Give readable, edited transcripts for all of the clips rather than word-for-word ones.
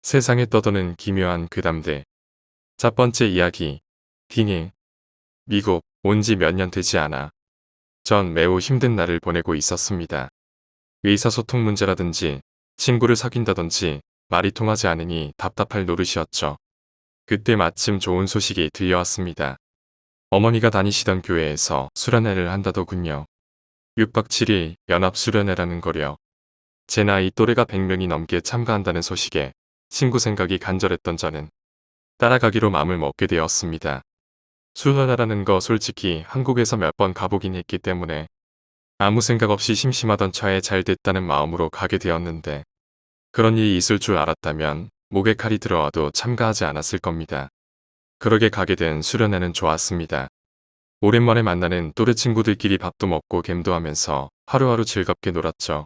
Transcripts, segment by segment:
세상에 떠도는 기묘한 괴담들. 첫 번째 이야기. 딩잉. 미국 온 지 몇 년 되지 않아. 전 매우 힘든 날을 보내고 있었습니다. 의사소통 문제라든지 친구를 사귄다든지 말이 통하지 않으니 답답할 노릇이었죠. 그때 마침 좋은 소식이 들려왔습니다. 어머니가 다니시던 교회에서 수련회를 한다더군요. 6박 7일 연합수련회라는 거려. 제 나이 또래가 100명이 넘게 참가한다는 소식에 친구 생각이 간절했던 저는 따라가기로 마음을 먹게 되었습니다. 수련회라는 거 솔직히 한국에서 몇 번 가보긴 했기 때문에 아무 생각 없이 심심하던 차에 잘 됐다는 마음으로 가게 되었는데 그런 일이 있을 줄 알았다면 목에 칼이 들어와도 참가하지 않았을 겁니다. 그러게 가게 된 수련회는 좋았습니다. 오랜만에 만나는 또래 친구들끼리 밥도 먹고 겜도 하면서 하루하루 즐겁게 놀았죠.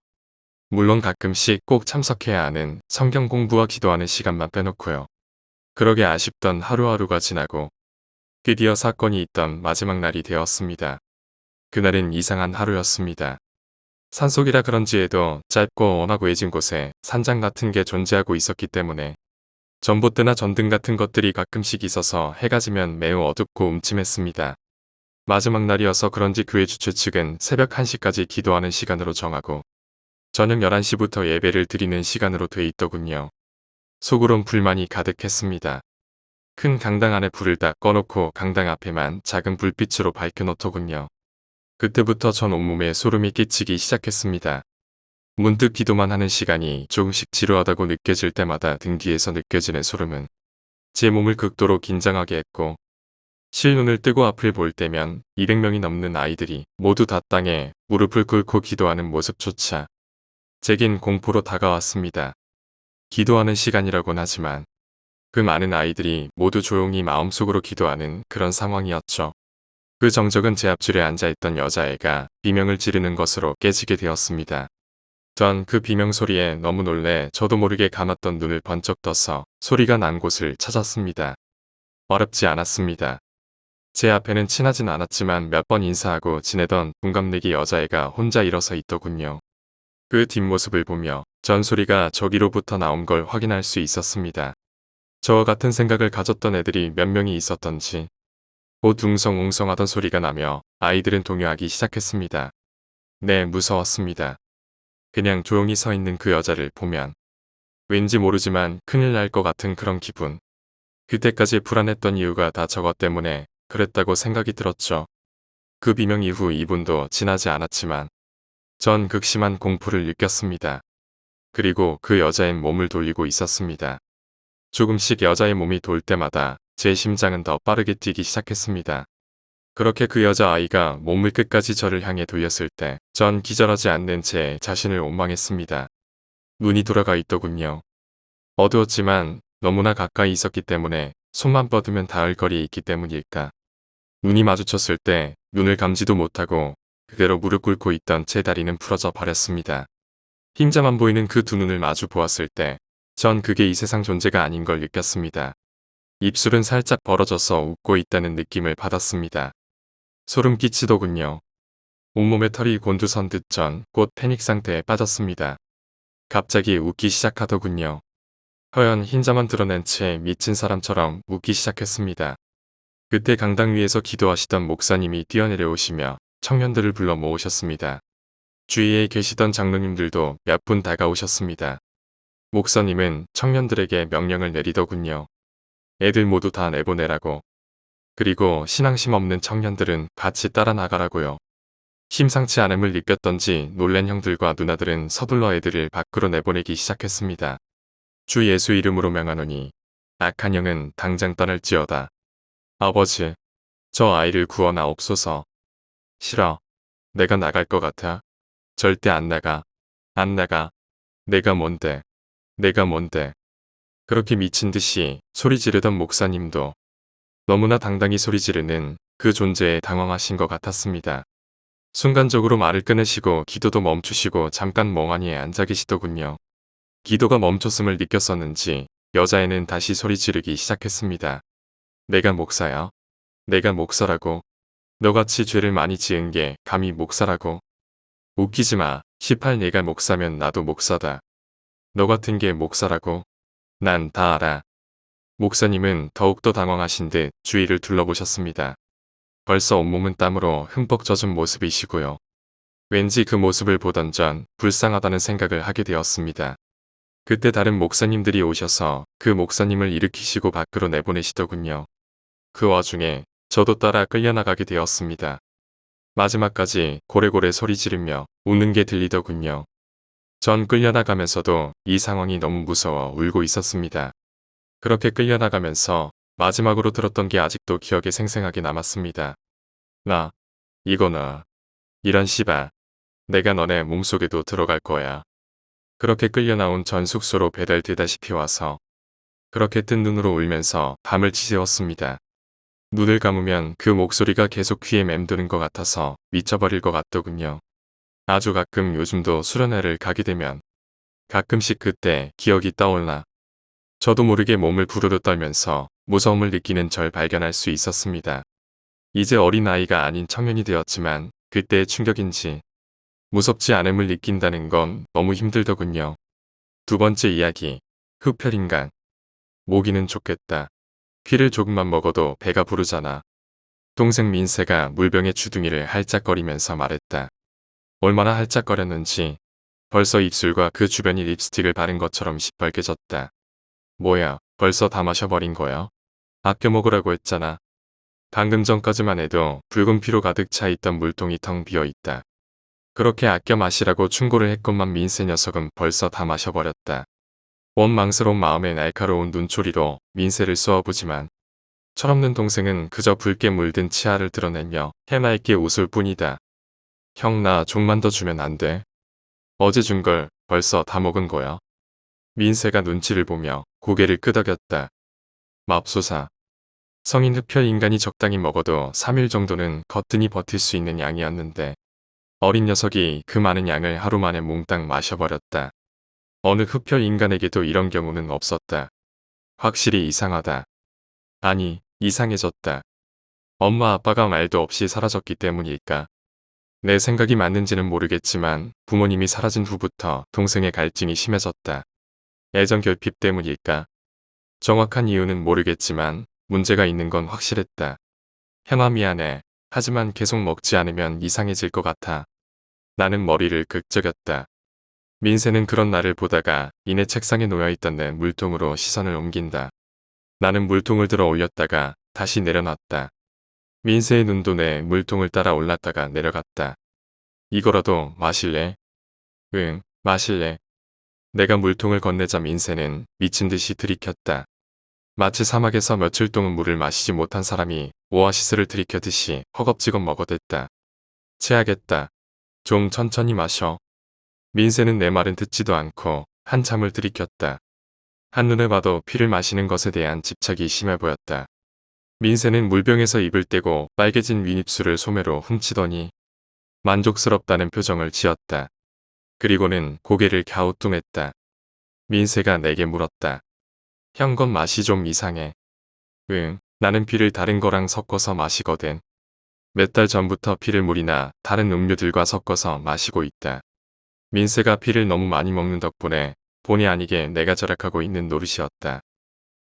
물론 가끔씩 꼭 참석해야 하는 성경 공부와 기도하는 시간만 빼놓고요. 그러게 아쉽던 하루하루가 지나고 드디어 사건이 있던 마지막 날이 되었습니다. 그날은 이상한 하루였습니다. 산속이라 그런지에도 짧고 워낙 외진 곳에 산장 같은 게 존재하고 있었기 때문에 전봇대나 전등 같은 것들이 가끔씩 있어서 해가 지면 매우 어둡고 음침했습니다. 마지막 날이어서 그런지 교회 주최 측은 새벽 1시까지 기도하는 시간으로 정하고 저녁 11시부터 예배를 드리는 시간으로 돼 있더군요. 속으론 불만이 가득했습니다. 큰 강당 안에 불을 다 꺼놓고 강당 앞에만 작은 불빛으로 밝혀놓더군요. 그때부터 전 온몸에 소름이 끼치기 시작했습니다. 문득 기도만 하는 시간이 조금씩 지루하다고 느껴질 때마다 등 뒤에서 느껴지는 소름은 제 몸을 극도로 긴장하게 했고 실눈을 뜨고 앞을 볼 때면 200명이 넘는 아이들이 모두 다 땅에 무릎을 꿇고 기도하는 모습조차 제겐 공포로 다가왔습니다. 기도하는 시간이라곤 하지만 그 많은 아이들이 모두 조용히 마음속으로 기도하는 그런 상황이었죠. 그 정적은 제 앞줄에 앉아있던 여자애가 비명을 지르는 것으로 깨지게 되었습니다. 전 그 비명 소리에 너무 놀래 저도 모르게 감았던 눈을 번쩍 떠서 소리가 난 곳을 찾았습니다. 어렵지 않았습니다. 제 앞에는 친하진 않았지만 몇 번 인사하고 지내던 동갑내기 여자애가 혼자 일어서 있더군요. 그 뒷모습을 보며 전 소리가 저기로부터 나온 걸 확인할 수 있었습니다. 저와 같은 생각을 가졌던 애들이 몇 명이 있었던지 곧 웅성웅성하던 소리가 나며 아이들은 동요하기 시작했습니다. 네, 무서웠습니다. 그냥 조용히 서 있는 그 여자를 보면 왠지 모르지만 큰일 날 것 같은 그런 기분. 그때까지 불안했던 이유가 다 저것 때문에 그랬다고 생각이 들었죠. 그 비명 이후 2분도 지나지 않았지만 전 극심한 공포를 느꼈습니다. 그리고 그 여자의 몸을 돌리고 있었습니다. 조금씩 여자의 몸이 돌 때마다 제 심장은 더 빠르게 뛰기 시작했습니다. 그렇게 그 여자아이가 몸을 끝까지 저를 향해 돌렸을 때 전 기절하지 않는 제 자신을 원망했습니다. 눈이 돌아가 있더군요. 어두웠지만 너무나 가까이 있었기 때문에 손만 뻗으면 닿을 거리에 있기 때문일까. 눈이 마주쳤을 때 눈을 감지도 못하고 그대로 무릎 꿇고 있던 제 다리는 부러져 버렸습니다. 흰자만 보이는 그 두 눈을 마주 보았을 때 전 그게 이 세상 존재가 아닌 걸 느꼈습니다. 입술은 살짝 벌어져서 웃고 있다는 느낌을 받았습니다. 소름 끼치더군요. 온몸에 털이 곤두선 듯 전 곧 패닉 상태에 빠졌습니다. 갑자기 웃기 시작하더군요. 허연 흰자만 드러낸 채 미친 사람처럼 웃기 시작했습니다. 그때 강당 위에서 기도하시던 목사님이 뛰어내려오시며 청년들을 불러 모으셨습니다. 주위에 계시던 장로님들도 몇 분 다가오셨습니다. 목사님은 청년들에게 명령을 내리더군요. 애들 모두 다 내보내라고. 그리고 신앙심 없는 청년들은 같이 따라 나가라고요. 심상치 않음을 느꼈던지 놀란 형들과 누나들은 서둘러 애들을 밖으로 내보내기 시작했습니다. 주 예수 이름으로 명하노니 악한 영은 당장 떠날지어다. 아버지, 저 아이를 구원하옵소서. 싫어. 내가 나갈 것 같아. 절대 안 나가. 안 나가. 내가 뭔데. 내가 뭔데. 그렇게 미친 듯이 소리 지르던 목사님도 너무나 당당히 소리 지르는 그 존재에 당황하신 것 같았습니다. 순간적으로 말을 끊으시고 기도도 멈추시고 잠깐 멍하니 앉아 계시더군요. 기도가 멈췄음을 느꼈었는지 여자애는 다시 소리 지르기 시작했습니다. 내가 목사야. 내가 목사라고. 너같이 죄를 많이 지은 게 감히 목사라고. 웃기지 마. 18 내가 목사면 나도 목사다. 너 같은 게 목사라고. 난 다 알아. 목사님은 더욱더 당황하신 듯 주위를 둘러보셨습니다. 벌써 온몸은 땀으로 흠뻑 젖은 모습이시고요. 왠지 그 모습을 보던 전 불쌍하다는 생각을 하게 되었습니다. 그때 다른 목사님들이 오셔서 그 목사님을 일으키시고 밖으로 내보내시더군요. 그 와중에 저도 따라 끌려나가게 되었습니다. 마지막까지 고래고래 소리 지르며 웃는 게 들리더군요. 전 끌려나가면서도 이 상황이 너무 무서워 울고 있었습니다. 그렇게 끌려나가면서 마지막으로 들었던 게 아직도 기억에 생생하게 남았습니다. 나, 이거 나, 이런 씨발, 내가 너네 몸속에도 들어갈 거야. 그렇게 끌려나온 전 숙소로 배달되다시피 와서 그렇게 뜬 눈으로 울면서 밤을 지새웠습니다. 눈을 감으면 그 목소리가 계속 귀에 맴도는 것 같아서 미쳐버릴 것 같더군요. 아주 가끔 요즘도 수련회를 가게 되면 가끔씩 그때 기억이 떠올라 저도 모르게 몸을 부르르 떨면서 무서움을 느끼는 절 발견할 수 있었습니다. 이제 어린아이가 아닌 청년이 되었지만 그때의 충격인지 무섭지 않음을 느낀다는 건 너무 힘들더군요. 두 번째 이야기. 흡혈인간. 모기는 좋겠다. 피를 조금만 먹어도 배가 부르잖아. 동생 민세가 물병의 주둥이를 할짝거리면서 말했다. 얼마나 할짝거렸는지 벌써 입술과 그 주변이 립스틱을 바른 것처럼 시뻘개졌다. 뭐야, 벌써 다 마셔버린 거야? 아껴 먹으라고 했잖아. 방금 전까지만 해도 붉은 피로 가득 차 있던 물통이 텅 비어 있다. 그렇게 아껴 마시라고 충고를 했건만 민세 녀석은 벌써 다 마셔버렸다. 원망스러운 마음에 날카로운 눈초리로 민세를 쏘아보지만 철없는 동생은 그저 붉게 물든 치아를 드러내며 해맑게 웃을 뿐이다. 형 나 좀만 더 주면 안 돼? 어제 준 걸 벌써 다 먹은 거야. 민세가 눈치를 보며 고개를 끄덕였다. 맙소사. 성인 흡혈 인간이 적당히 먹어도 3일 정도는 거뜬히 버틸 수 있는 양이었는데 어린 녀석이 그 많은 양을 하루 만에 몽땅 마셔버렸다. 어느 흡혈 인간에게도 이런 경우는 없었다. 확실히 이상하다. 아니, 이상해졌다. 엄마 아빠가 말도 없이 사라졌기 때문일까? 내 생각이 맞는지는 모르겠지만 부모님이 사라진 후부터 동생의 갈증이 심해졌다. 애정 결핍 때문일까? 정확한 이유는 모르겠지만 문제가 있는 건 확실했다. 형아 미안해. 하지만 계속 먹지 않으면 이상해질 것 같아. 나는 머리를 긁적였다. 민세는 그런 나를 보다가 이내 책상에 놓여있던 내 물통으로 시선을 옮긴다. 나는 물통을 들어 올렸다가 다시 내려놨다. 민세의 눈도 내 물통을 따라 올랐다가 내려갔다. 이거라도 마실래? 응, 마실래. 내가 물통을 건네자 민세는 미친 듯이 들이켰다. 마치 사막에서 며칠 동안 물을 마시지 못한 사람이 오아시스를 들이켜듯이 허겁지겁 먹어댔다. 체하겠다. 좀 천천히 마셔. 민세는 내 말은 듣지도 않고 한참을 들이켰다. 한눈에 봐도 피를 마시는 것에 대한 집착이 심해 보였다. 민세는 물병에서 입을 떼고 빨개진 윗입술을 소매로 훔치더니 만족스럽다는 표정을 지었다. 그리고는 고개를 갸우뚱했다. 민세가 내게 물었다. 형 건 맛이 좀 이상해. 응, 나는 피를 다른 거랑 섞어서 마시거든. 몇 달 전부터 피를 물이나 다른 음료들과 섞어서 마시고 있다. 민세가 피를 너무 많이 먹는 덕분에 본의 아니게 내가 절약하고 있는 노릇이었다.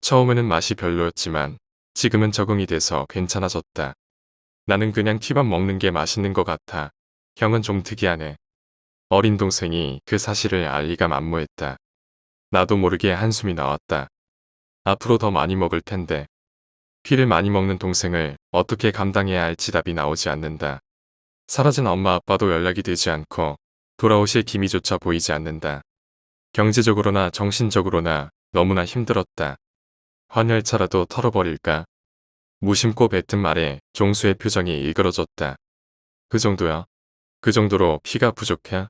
처음에는 맛이 별로였지만 지금은 적응이 돼서 괜찮아졌다. 나는 그냥 피만 먹는 게 맛있는 것 같아. 형은 좀 특이하네. 어린 동생이 그 사실을 알 리가 만무했다. 나도 모르게 한숨이 나왔다. 앞으로 더 많이 먹을 텐데. 피를 많이 먹는 동생을 어떻게 감당해야 할지 답이 나오지 않는다. 사라진 엄마 아빠도 연락이 되지 않고 돌아오실 기미조차 보이지 않는다. 경제적으로나 정신적으로나 너무나 힘들었다. 환혈차라도 털어버릴까? 무심코 뱉은 말에 종수의 표정이 일그러졌다. 그 정도야? 그 정도로 피가 부족해?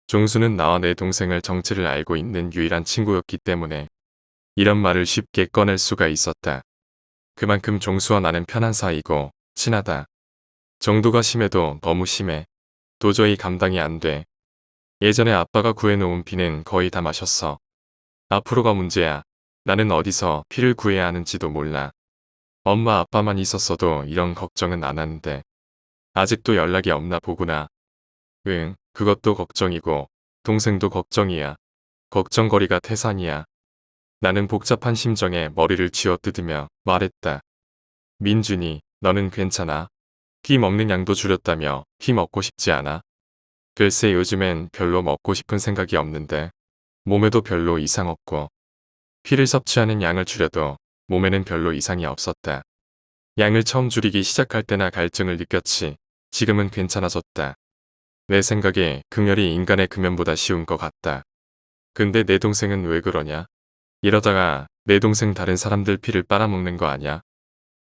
종수는 나와 내 동생을 정체를 알고 있는 유일한 친구였기 때문에 이런 말을 쉽게 꺼낼 수가 있었다. 그만큼 종수와 나는 편한 사이고 친하다. 정도가 심해도 너무 심해. 도저히 감당이 안 돼. 예전에 아빠가 구해놓은 피는 거의 다 마셨어. 앞으로가 문제야. 나는 어디서 피를 구해야 하는지도 몰라. 엄마 아빠만 있었어도 이런 걱정은 안 하는데. 아직도 연락이 없나 보구나. 응, 그것도 걱정이고 동생도 걱정이야. 걱정거리가 태산이야. 나는 복잡한 심정에 머리를 쥐어뜯으며 말했다. 민준이, 너는 괜찮아? 피 먹는 양도 줄였다며 피 먹고 싶지 않아? 글쎄 요즘엔 별로 먹고 싶은 생각이 없는데 몸에도 별로 이상 없고 피를 섭취하는 양을 줄여도 몸에는 별로 이상이 없었다. 양을 처음 줄이기 시작할 때나 갈증을 느꼈지 지금은 괜찮아졌다. 내 생각에 금혈이 인간의 금연보다 쉬운 것 같다. 근데 내 동생은 왜 그러냐? 이러다가 내 동생 다른 사람들 피를 빨아먹는 거 아냐?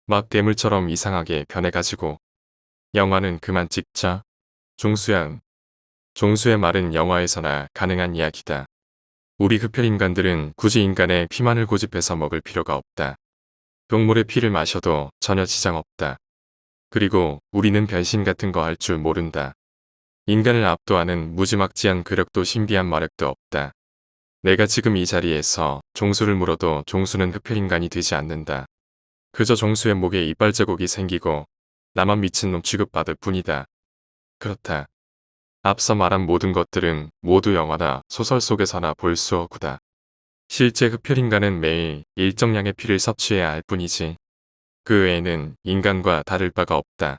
막 괴물처럼 이상하게 변해가지고. 영화는 그만 찍자. 종수양. 종수의 말은 영화에서나 가능한 이야기다. 우리 흡혈인간들은 굳이 인간의 피만을 고집해서 먹을 필요가 없다. 동물의 피를 마셔도 전혀 지장 없다. 그리고 우리는 변신 같은 거 할 줄 모른다. 인간을 압도하는 무지막지한 괴력도 신비한 마력도 없다. 내가 지금 이 자리에서 종수를 물어도 종수는 흡혈인간이 되지 않는다. 그저 종수의 목에 이빨 자국이 생기고 나만 미친놈 취급받을 뿐이다. 그렇다. 앞서 말한 모든 것들은 모두 영화나 소설 속에서나 볼 수 없구다. 실제 흡혈인간은 매일 일정량의 피를 섭취해야 할 뿐이지. 그 외에는 인간과 다를 바가 없다.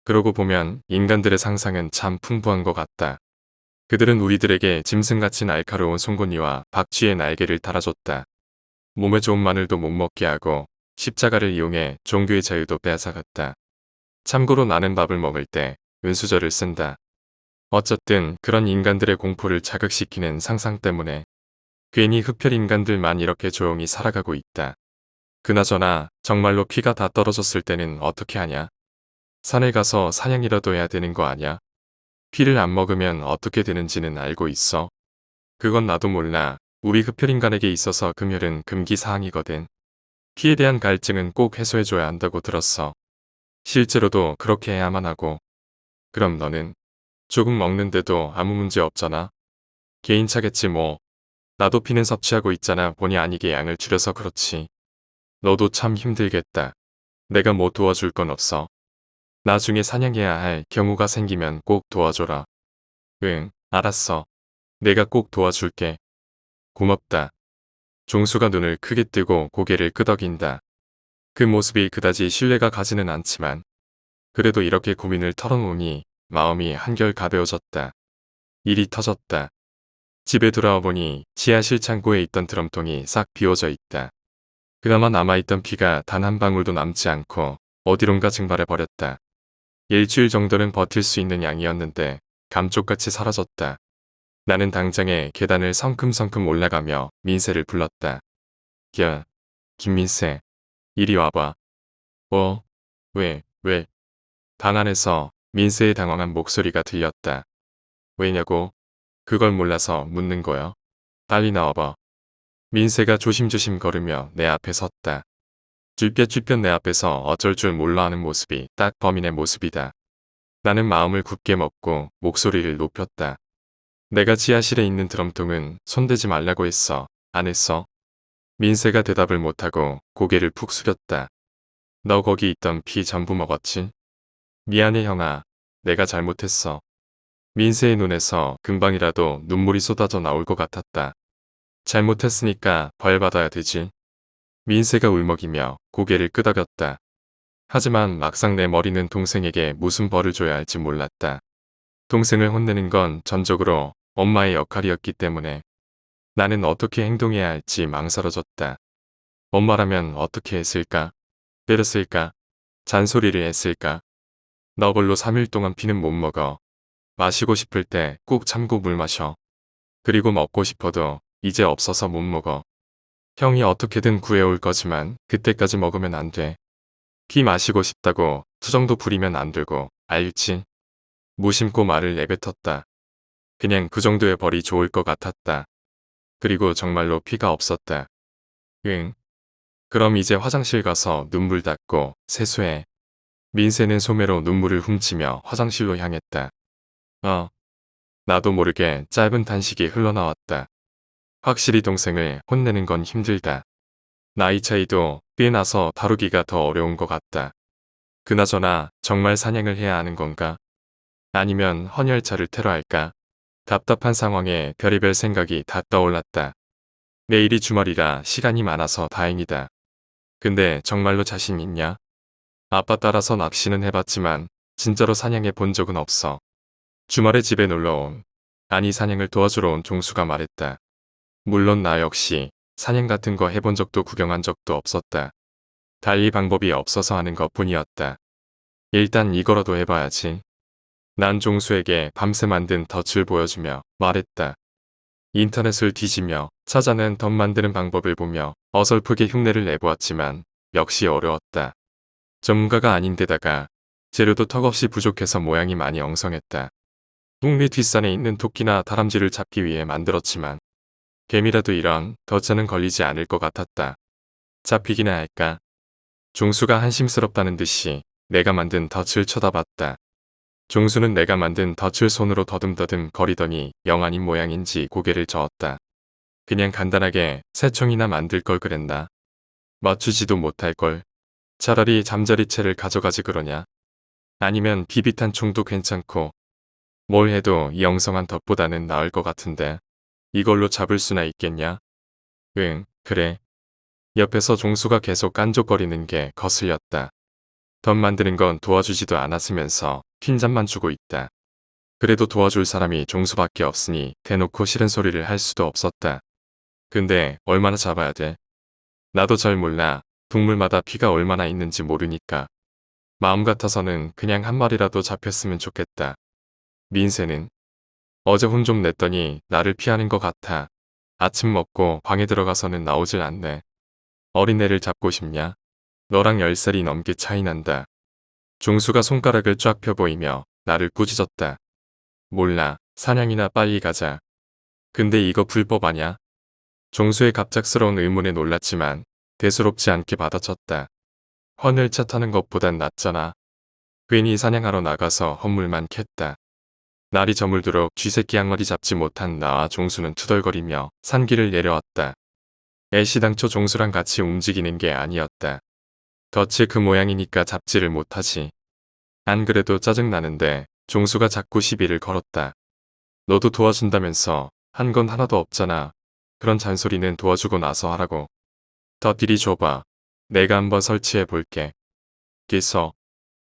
그러고 보면 인간들의 상상은 참 풍부한 것 같다. 그들은 우리들에게 짐승같이 날카로운 송곳니와 박쥐의 날개를 달아줬다. 몸에 좋은 마늘도 못 먹게 하고 십자가를 이용해 종교의 자유도 빼앗아갔다. 참고로 나는 밥을 먹을 때 은수저를 쓴다. 어쨌든 그런 인간들의 공포를 자극시키는 상상 때문에 괜히 흡혈 인간들만 이렇게 조용히 살아가고 있다. 그나저나 정말로 피가 다 떨어졌을 때는 어떻게 하냐? 산에 가서 사냥이라도 해야 되는 거 아냐? 피를 안 먹으면 어떻게 되는지는 알고 있어? 그건 나도 몰라. 우리 흡혈인간에게 있어서 금혈은 금기사항이거든. 피에 대한 갈증은 꼭 해소해줘야 한다고 들었어. 실제로도 그렇게 해야만 하고. 그럼 너는? 조금 먹는데도 아무 문제 없잖아. 개인차겠지 뭐. 나도 피는 섭취하고 있잖아. 본의 아니게 양을 줄여서 그렇지. 너도 참 힘들겠다. 내가 뭐 도와줄 건 없어. 나중에 사냥해야 할 경우가 생기면 꼭 도와줘라. 응, 알았어. 내가 꼭 도와줄게. 고맙다. 종수가 눈을 크게 뜨고 고개를 끄덕인다. 그 모습이 그다지 신뢰가 가지는 않지만 그래도 이렇게 고민을 털어놓으니 마음이 한결 가벼워졌다. 일이 터졌다. 집에 돌아와 보니 지하실 창고에 있던 드럼통이 싹 비워져 있다. 그나마 남아있던 피가 단 한 방울도 남지 않고 어디론가 증발해버렸다. 일주일 정도는 버틸 수 있는 양이었는데 감쪽같이 사라졌다. 나는 당장에 계단을 성큼성큼 올라가며 민세를 불렀다. 야, 김민세, 이리 와봐. 왜? 방 안에서 민세의 당황한 목소리가 들렸다. 왜냐고? 그걸 몰라서 묻는 거야. 빨리 나와봐. 민세가 조심조심 걸으며 내 앞에 섰다. 쭈뼛쭈뼛 내 앞에서 어쩔 줄 몰라 하는 모습이 딱 범인의 모습이다. 나는 마음을 굳게 먹고 목소리를 높였다. 내가 지하실에 있는 드럼통은 손대지 말라고 했어. 안 했어? 민세가 대답을 못하고 고개를 푹 숙였다. 너 거기 있던 피 전부 먹었지? 미안해 형아. 내가 잘못했어. 민세의 눈에서 금방이라도 눈물이 쏟아져 나올 것 같았다. 잘못했으니까 벌 받아야 되지. 민세가 울먹이며 고개를 끄덕였다. 하지만 막상 내 머리는 동생에게 무슨 벌을 줘야 할지 몰랐다. 동생을 혼내는 건 전적으로 엄마의 역할이었기 때문에 나는 어떻게 행동해야 할지 망설여졌다. 엄마라면 어떻게 했을까? 때렸을까? 잔소리를 했을까? 너걸로 3일 동안 피는 못 먹어. 마시고 싶을 때 꼭 참고 물 마셔. 그리고 먹고 싶어도 이제 없어서 못 먹어. 형이 어떻게든 구해올 거지만 그때까지 먹으면 안 돼. 피 마시고 싶다고 투정도 부리면 안 되고 알지? 무심코 말을 내뱉었다. 그냥 그 정도의 벌이 좋을 것 같았다. 그리고 정말로 피가 없었다. 응. 그럼 이제 화장실 가서 눈물 닦고 세수해. 민세는 소매로 눈물을 훔치며 화장실로 향했다. 나도 모르게 짧은 단식이 흘러나왔다. 확실히 동생을 혼내는 건 힘들다. 나이 차이도 꽤 나서 다루기가 더 어려운 것 같다. 그나저나 정말 사냥을 해야 하는 건가? 아니면 헌혈차를 테러할까? 답답한 상황에 별의별 생각이 다 떠올랐다. 내일이 주말이라 시간이 많아서 다행이다. 근데 정말로 자신 있냐? 아빠 따라서 낚시는 해봤지만 진짜로 사냥해 본 적은 없어. 주말에 집에 놀러온, 아니 사냥을 도와주러 온 종수가 말했다. 물론 나 역시 사냥 같은 거 해본 적도 구경한 적도 없었다. 달리 방법이 없어서 하는 것 뿐이었다. 일단 이거라도 해봐야지. 난 종수에게 밤새 만든 덫을 보여주며 말했다. 인터넷을 뒤지며 찾아낸 덫 만드는 방법을 보며 어설프게 흉내를 내보았지만 역시 어려웠다. 전문가가 아닌데다가 재료도 턱없이 부족해서 모양이 많이 엉성했다. 북미 뒷산에 있는 토끼나 다람쥐를 잡기 위해 만들었지만 개미라도 이런 덫에는 걸리지 않을 것 같았다. 잡히기나 할까? 종수가 한심스럽다는 듯이 내가 만든 덫을 쳐다봤다. 종수는 내가 만든 덫을 손으로 더듬더듬 거리더니 영 아닌 모양인지 고개를 저었다. 그냥 간단하게 새총이나 만들 걸 그랬나? 맞추지도 못할 걸. 차라리 잠자리채를 가져가지 그러냐? 아니면 비비탄 총도 괜찮고 뭘 해도 이 엉성한 덫보다는 나을 것 같은데 이걸로 잡을 수나 있겠냐? 응, 그래. 옆에서 종수가 계속 깐족거리는 게 거슬렸다. 덫 만드는 건 도와주지도 않았으면서 핀잔만 주고 있다. 그래도 도와줄 사람이 종수밖에 없으니 대놓고 싫은 소리를 할 수도 없었다. 근데 얼마나 잡아야 돼? 나도 잘 몰라. 동물마다 피가 얼마나 있는지 모르니까. 마음 같아서는 그냥 한 마리라도 잡혔으면 좋겠다. 민세는 어제 혼 좀 냈더니 나를 피하는 것 같아. 아침 먹고 방에 들어가서는 나오질 않네. 어린애를 잡고 싶냐? 너랑 10살이 넘게 차이 난다. 종수가 손가락을 쫙 펴 보이며 나를 꾸짖었다. 몰라. 사냥이나 빨리 가자. 근데 이거 불법 아냐? 종수의 갑작스러운 의문에 놀랐지만 대수롭지 않게 받아쳤다. 헌을차 타는 것보단 낫잖아. 괜히 사냥하러 나가서 헛물만 캤다. 날이 저물도록 쥐새끼 한 마리 잡지 못한 나와 종수는 투덜거리며 산길을 내려왔다. 애시당초 종수랑 같이 움직이는 게 아니었다. 덫이 그 모양이니까 잡지를 못하지. 안 그래도 짜증나는데 종수가 자꾸 시비를 걸었다. 너도 도와준다면서 한 건 하나도 없잖아. 그런 잔소리는 도와주고 나서 하라고. 덫 이리 줘봐. 내가 한번 설치해 볼게. 기서.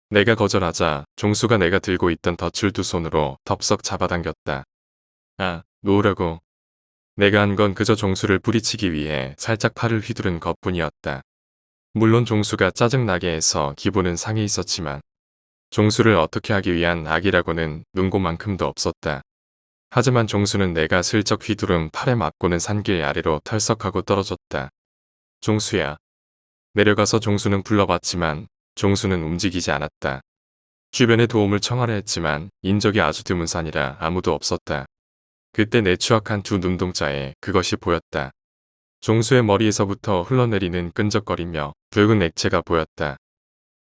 내가 거절하자 종수가 내가 들고 있던 덫을 두 손으로 덥석 잡아당겼다. 아, 놓으라고. 내가 한 건 그저 종수를 부리치기 위해 살짝 팔을 휘두른 것뿐이었다. 물론 종수가 짜증나게 해서 기분은 상해 있었지만 종수를 어떻게 하기 위한 악이라고는 눈고만큼도 없었다. 하지만 종수는 내가 슬쩍 휘두른 팔에 맞고는 산길 아래로 털썩하고 떨어졌다. 종수야. 내려가서 종수는 불러봤지만 종수는 움직이지 않았다. 주변에 도움을 청하려 했지만 인적이 아주 드문 산이라 아무도 없었다. 그때 내 추악한 두 눈동자에 그것이 보였다. 종수의 머리에서부터 흘러내리는 끈적거리며 붉은 액체가 보였다.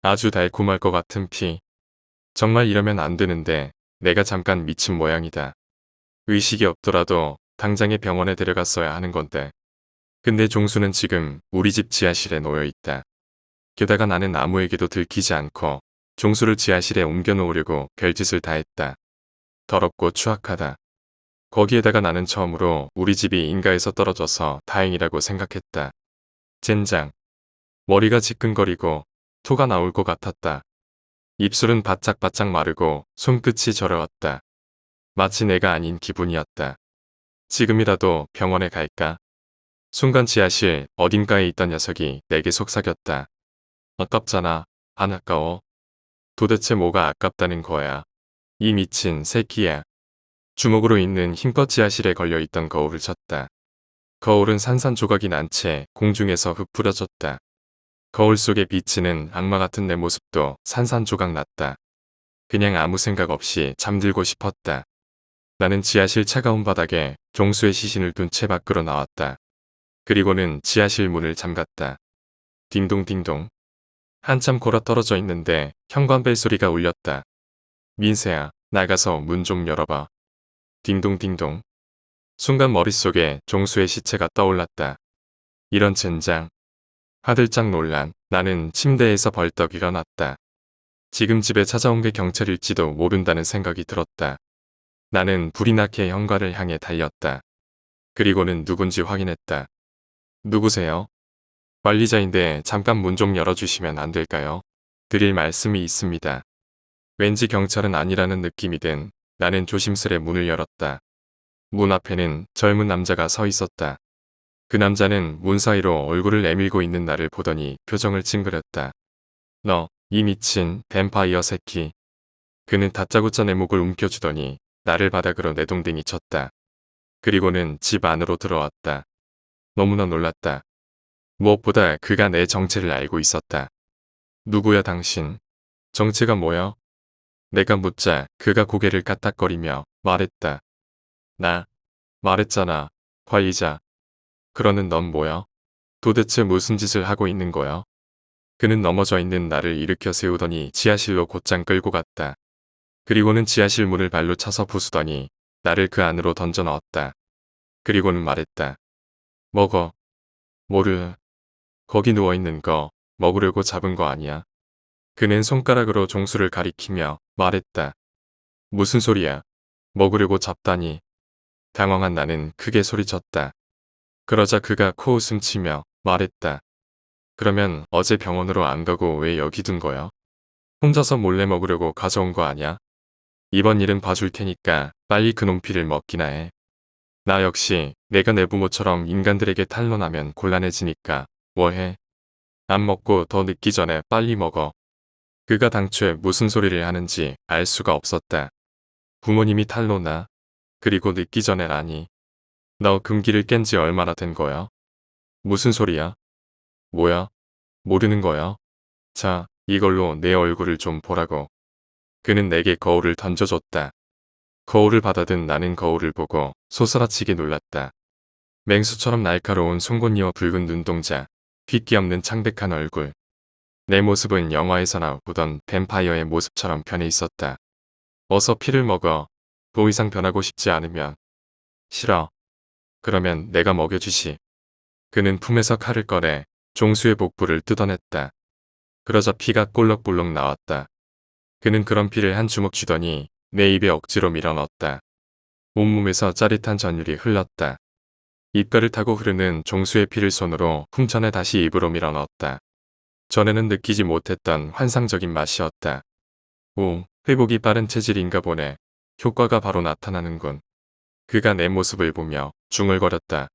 아주 달콤할 것 같은 피. 정말 이러면 안 되는데 내가 잠깐 미친 모양이다. 의식이 없더라도 당장에 병원에 데려갔어야 하는 건데. 근데 종수는 지금 우리 집 지하실에 놓여 있다. 게다가 나는 아무에게도 들키지 않고 종수를 지하실에 옮겨놓으려고 별짓을 다 했다. 더럽고 추악하다. 거기에다가 나는 처음으로 우리 집이 인가에서 떨어져서 다행이라고 생각했다. 젠장. 머리가 지끈거리고 토가 나올 것 같았다. 입술은 바짝바짝 마르고 손끝이 저려왔다. 마치 내가 아닌 기분이었다. 지금이라도 병원에 갈까? 순간 지하실 어딘가에 있던 녀석이 내게 속삭였다. 아깝잖아. 안 아까워. 도대체 뭐가 아깝다는 거야. 이 미친 새끼야. 주먹으로 있는 힘껏 지하실에 걸려있던 거울을 쳤다. 거울은 산산조각이 난 채 공중에서 흩뿌려졌다. 거울 속에 비치는 악마 같은 내 모습도 산산조각 났다. 그냥 아무 생각 없이 잠들고 싶었다. 나는 지하실 차가운 바닥에 종수의 시신을 둔 채 밖으로 나왔다. 그리고는 지하실 문을 잠갔다. 딩동딩동. 한참 골아떨어져 있는데 현관벨 소리가 울렸다. 민세야, 나가서 문 좀 열어봐. 딩동딩동. 순간 머릿속에 종수의 시체가 떠올랐다. 이런 젠장. 화들짝 놀란 나는 침대에서 벌떡 일어났다. 지금 집에 찾아온 게 경찰일지도 모른다는 생각이 들었다. 나는 불이 나게 현관을 향해 달렸다. 그리고는 누군지 확인했다. 누구세요? 관리자인데 잠깐 문 좀 열어주시면 안 될까요? 드릴 말씀이 있습니다. 왠지 경찰은 아니라는 느낌이 든 나는 조심스레 문을 열었다. 문 앞에는 젊은 남자가 서 있었다. 그 남자는 문 사이로 얼굴을 내밀고 있는 나를 보더니 표정을 찡그렸다. 너, 이 미친 뱀파이어 새끼. 그는 다짜고짜 내 목을 움켜쥐더니 나를 바닥으로 내동댕이 쳤다. 그리고는 집 안으로 들어왔다. 너무나 놀랐다. 무엇보다 그가 내 정체를 알고 있었다. 누구야 당신? 정체가 뭐야? 내가 묻자 그가 고개를 까딱거리며 말했다. 나, 말했잖아. 관리자. 그러는 넌 뭐야? 도대체 무슨 짓을 하고 있는 거야? 그는 넘어져 있는 나를 일으켜 세우더니 지하실로 곧장 끌고 갔다. 그리고는 지하실 문을 발로 차서 부수더니 나를 그 안으로 던져 넣었다. 그리고는 말했다. 먹어. 뭐를. 거기 누워있는 거 먹으려고 잡은 거 아니야? 그는 손가락으로 종수를 가리키며 말했다. 무슨 소리야? 먹으려고 잡다니. 당황한 나는 크게 소리쳤다. 그러자 그가 코웃음 치며 말했다. 그러면 어제 병원으로 안 가고 왜 여기 둔 거야? 혼자서 몰래 먹으려고 가져온 거 아냐? 이번 일은 봐줄 테니까 빨리 그놈 피를 먹기나 해. 나 역시 내가 내 부모처럼 인간들에게 탄로나면 곤란해지니까 뭐해? 안 먹고 더 늦기 전에 빨리 먹어. 그가 당초에 무슨 소리를 하는지 알 수가 없었다. 부모님이 탈로나? 그리고 늦기 전에라니. 너 금기를 깬 지 얼마나 된 거야? 무슨 소리야? 뭐야? 모르는 거야? 자, 이걸로 내 얼굴을 좀 보라고. 그는 내게 거울을 던져줬다. 거울을 받아든 나는 거울을 보고 소스라치게 놀랐다. 맹수처럼 날카로운 송곳니와 붉은 눈동자, 핏기 없는 창백한 얼굴. 내 모습은 영화에서나 보던 뱀파이어의 모습처럼 변해 있었다. 어서 피를 먹어. 더 이상 변하고 싶지 않으면. 싫어. 그러면 내가 먹여주시. 그는 품에서 칼을 꺼내 종수의 복부를 뜯어냈다. 그러자 피가 꼴럭꼴럭 나왔다. 그는 그런 피를 한 주먹 쥐더니 내 입에 억지로 밀어넣었다. 온몸에서 짜릿한 전율이 흘렀다. 입가를 타고 흐르는 종수의 피를 손으로 훔쳐내 다시 입으로 밀어넣었다. 전에는 느끼지 못했던 환상적인 맛이었다. 오, 회복이 빠른 체질인가 보네. 효과가 바로 나타나는군. 그가 내 모습을 보며 중얼거렸다.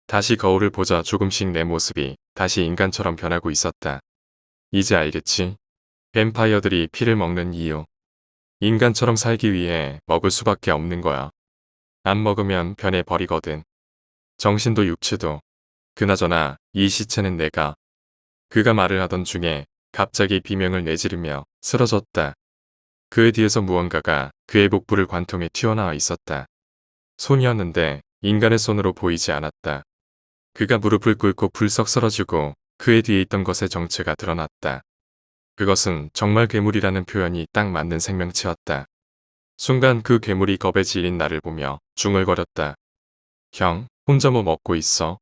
다시 거울을 보자 조금씩 내 모습이 다시 인간처럼 변하고 있었다. 이제 알겠지? 뱀파이어들이 피를 먹는 이유. 인간처럼 살기 위해 먹을 수밖에 없는 거야. 안 먹으면 변해버리거든. 정신도 육체도. 그나저나 이 시체는 내가. 그가 말을 하던 중에 갑자기 비명을 내지르며 쓰러졌다. 그의 뒤에서 무언가가 그의 복부를 관통해 튀어나와 있었다. 손이었는데 인간의 손으로 보이지 않았다. 그가 무릎을 꿇고 불썩 쓰러지고 그의 뒤에 있던 것의 정체가 드러났다. 그것은 정말 괴물이라는 표현이 딱 맞는 생명체였다. 순간 그 괴물이 겁에 질린 나를 보며 중얼거렸다. 형, 혼자 뭐 먹고 있어?